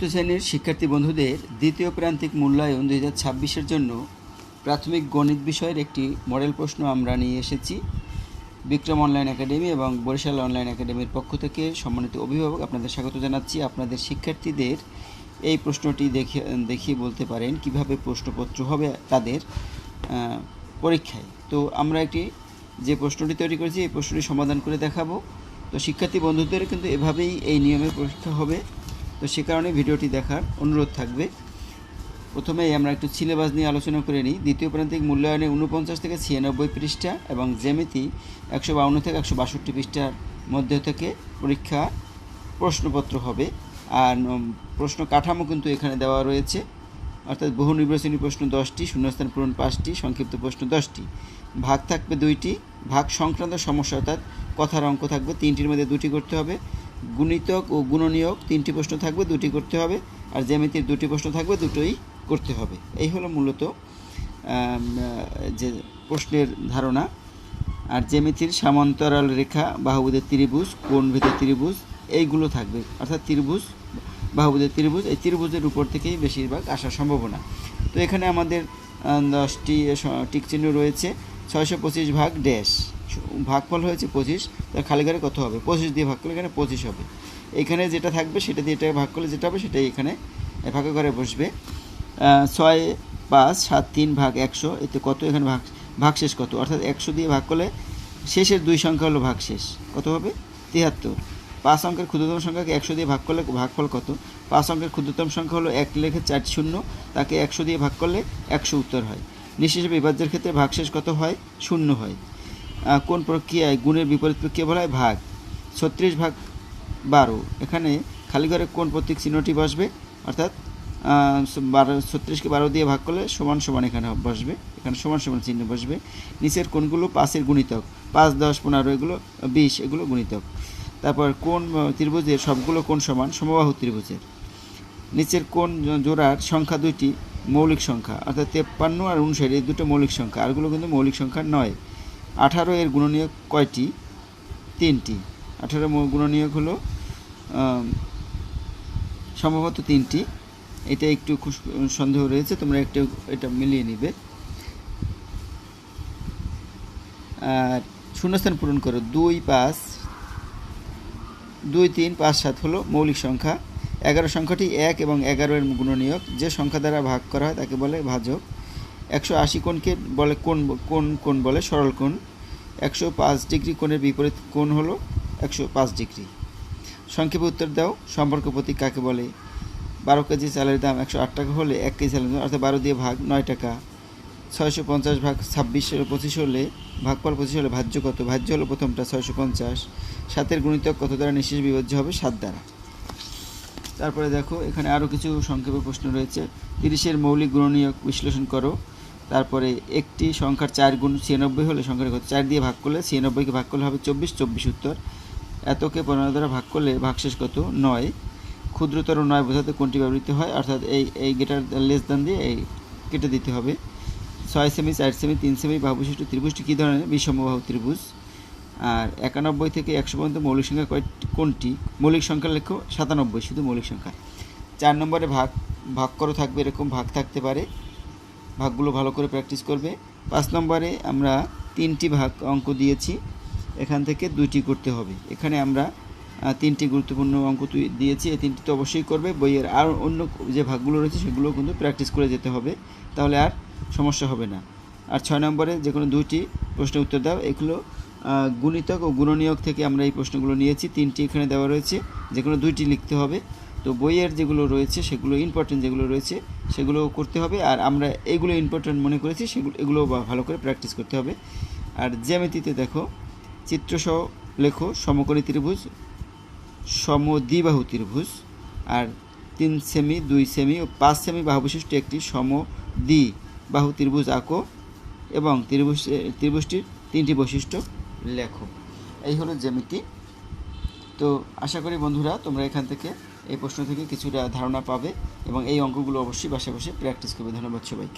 চতুর্থ শ্রেণীর শিক্ষার্থী বন্ধুদের দ্বিতীয় প্রান্তিক মূল্যায়ন 2026-এর জন্য প্রাথমিক গণিত বিষয়ের একটি মডেল প্রশ্ন আমরা নিয়ে এসেছি। বিক্রম অনলাইন একাডেমি এবং বরিশাল অনলাইন একাডেমির পক্ষ থেকে সম্মানিত অভিভাবক আপনাদের স্বাগত জানাচ্ছি। আপনাদের শিক্ষার্থীদের এই প্রশ্নটি দেখিয়ে বলতে পারেন কিভাবে প্রশ্নপত্র হবে তাদের পরীক্ষায়। তো আমরা যে প্রশ্নটি তৈরি করেছি এই প্রশ্নটি সমাধান করে দেখাবো। তো শিক্ষার্থী বন্ধুদের কিন্তু এভাবেই এই নিয়মে পরীক্ষা হবে। তো সে কারণে ভিডিওটি দেখার অনুরোধ থাকবে। প্রথমেই আমরা একটু সিলেবাস নিয়ে আলোচনা করে নিই। দ্বিতীয় প্রান্তিক মূল্যায়নে 49 থেকে 96 পৃষ্ঠা এবং জ্যামিতি 152 থেকে 162 পৃষ্ঠার মধ্যে থেকে পরীক্ষা প্রশ্নপত্র হবে। আর প্রশ্ন কাঠামো কিন্তু এখানে দেওয়া রয়েছে, অর্থাৎ বহু নির্বাচনী প্রশ্ন 10টি, শূন্যস্থান পূরণ 5টি, সংক্ষিপ্ত প্রশ্ন 10টি, ভাগ থাকবে 2টি, ভাগ সংক্রান্ত সমস্যা অর্থাৎ কথার অঙ্ক থাকবে 3টির মধ্যে 2টি করতে হবে, গুণিতক ও গুণনীয়ক 3টি প্রশ্ন থাকবে 2টি করতে হবে, আর জ্যামিতির 2টি প্রশ্ন থাকবে 2টোই করতে হবে। এই হলো মূলত যে প্রশ্নের ধারণা। আর জ্যামিতির সমান্তরাল রেখা, বাহুভুজের ত্রিভুজ, কোণভেদের ত্রিভুজ এইগুলো থাকবে, অর্থাৎ ত্রিভুজ, বাহুভুজের ত্রিভুজ, এই ত্রিভুজের উপর থেকেই বেশিরভাগ আসার সম্ভাবনা। তো এখানে আমাদের 10টি টিক চিহ্ন রয়েছে। 625 ভাগ ড্যাশ, ভাগফল হয়েছে 25, তার খালি ঘরে কত হবে? 25 দিয়ে ভাগ করলে এখানে 25 হবে। এখানে যেটা থাকবে সেটা দিয়ে এটা ভাগ করলে যেটা হবে সেটাই এখানে ভাগে ঘরে বসবে। 6, 5, 7, 3 ভাগ 100, এতে কত? এখানে ভাগশেষ কত? অর্থাৎ 100 দিয়ে ভাগ করলে শেষের 2 সংখ্যা হলো ভাগশেষ, কত হবে? 73। 5 অঙ্কের ক্ষুদ্রতম সংখ্যাকে 100 দিয়ে ভাগ করলে ভাগফল কত? 5 অঙ্কের ক্ষুদ্রতম সংখ্যা হলো 1 লেখে 4 শূন্য, তাকে 100 দিয়ে ভাগ করলে 100 উত্তর হয়। নিঃশেষ বিভাজ্যের ক্ষেত্রে ভাগশেষ কত হয়? 0 হয়। কোন প্রক্রিয়ায় গুণের বিপরীত প্রক্রিয়া বলা হয়? ভাগ। 36 ভাগ 12, এখানে খালি ঘরে কোন প্রতীক চিহ্নটি বসবে? অর্থাৎ 36কে 12 দিয়ে ভাগ করলে সমান সমান এখানে বসবে, এখানে সমান সমান চিহ্ন বসবে। নিচের কোনগুলো 5-এর গুণিতক? 5, 10, 15, এগুলো 20, এগুলো গুণিতক। তারপর কোন ত্রিভুজের সবগুলো কোণ সমান? সমবাহু ত্রিভুজের। নিচের কোন জোড়ার সংখ্যা 2টি মৌলিক সংখ্যা? অর্থাৎ 53 আর 59, এই দুটো মৌলিক সংখ্যা, আরগুলো কিন্তু মৌলিক সংখ্যা নয়। 18 এর গুণনীয়ক কয়টি? 3টি। 18 গুণনীয়ক হলো সম্ভবত 3টি। এটা একটু সন্দেহ রয়েছে, তোমরা এটা মিলিয়ে নিবে। আর শূন্যস্থান পূরণ করো। 2, 5, 2, 3, 5, 7 হলো মৌলিক সংখ্যা। 11 সংখ্যাটি 1 এবং 11 এর গুণনীয়ক, যে সংখ্যা দ্বারা ভাগ করা হয় তাকে বলে ভাজক। 180 কোণকে বলে কোণ বলে সরল কোণ। 105 ডিগ্রি কোণের বিপরীত কোণ হলো 105 ডিগ্রি। সংক্ষেপে উত্তর দাও, সম্পর্ক প্রতীক কাকে বলে? 12 কেজি চালের দাম 108 টাকা হলে 1 কেজি চালের দাম, অর্থাৎ 12 দিয়ে ভাগ 9 টাকা। 650 ভাগ 26 25 হলে ভাগফল 25 হলে ভাজ্য কত? ভাজ্য হলো প্রথমটা 650। 7-এর গুণিতক কত দ্বারা নিঃশেষ বিভাজ্য হবে? 7 দ্বারা। তারপরে দেখো এখানে আরও কিছু সংক্ষেপে প্রশ্ন রয়েছে। 30-এর মৌলিক গুণনীয়ক বিশ্লেষণ করো। তারপরে একটি সংখ্যার 4 গুণ 96 হলে সংখ্যাটা কত? 4 দিয়ে ভাগ করলে 96কে ভাগ করলে হবে 24 উত্তর। এতকে 15 দ্বারা ভাগ করলে ভাগশেষ কত? 9। ক্ষুদ্রতর 9 বোঝাতে কোনটি ব্যবহৃত হয়? অর্থাৎ এই গেটার লেস দান দিয়ে এই কেটে দিতে হবে। 6 সেমি, 4 সেমি, 3 সেমি বাহুবিশিষ্ট ত্রিভুজটি কী ধরনের? বিষমবাহু ত্রিভুজ। আর 91 থেকে 100 পর্যন্ত মৌলিক সংখ্যা কোনটি? মৌলিক সংখ্যা লেখো 97, শুধু মৌলিক সংখ্যা। 4 নম্বরে ভাগ করো থাকবে, এরকম ভাগ থাকতে পারে, ভাগগুলো ভালো করে প্র্যাকটিস করবে। 5 নম্বরে আমরা 3টি ভাগ অঙ্ক দিয়েছি, এখান থেকে 2টি করতে হবে। এখানে আমরা 3টি গুরুত্বপূর্ণ অঙ্ক দিয়েছি, এই 3টি তো অবশ্যই করবে। বইয়ের আর অন্য যে ভাগগুলো রয়েছে সেগুলো কিন্তু প্র্যাকটিস করে যেতে হবে, তাহলে আর সমস্যা হবে না। আর 6 নম্বরে যে কোনো 2টি প্রশ্নের উত্তর দাও। এগুলো গুণিতক ও গুণনীয়ক থেকে আমরা এই প্রশ্নগুলো নিয়েছি, 3টি এখানে দেওয়া রয়েছে, যে কোনো 2টি লিখতে হবে। তো বইয়ের যেগুলো রয়েছে সেগুলো ইম্পর্টেন্ট, যেগুলো রয়েছে সেগুলো করতে হবে, আর আমরা এগুলো ইম্পর্টেন্ট মনে করেছি এগুলো ভালো করে প্র্যাকটিস করতে হবে। আর জ্যামিতিতে দেখো, চিত্রসহ লেখো সমকোণী ত্রিভুজ, সমদ্বিবাহু ত্রিভুজ, আর 3 সেমি, 2 সেমি ও 5 সেমি বাহুবিশিষ্ট একটি সমদ্বিবাহু ত্রিভুজ আঁকো এবং ত্রিভুজটির 3টি বৈশিষ্ট্য লেখো। এই হলো জ্যামিতি। তো আশা করি বন্ধুরা তোমরা এখান থেকে এই প্রশ্ন থেকে কিছুটা ধারণা পাবে এবং এই অঙ্কগুলো অবশ্যই বাসায় বসে প্র্যাকটিস করবে। ধন্যবাদ সবাইকে।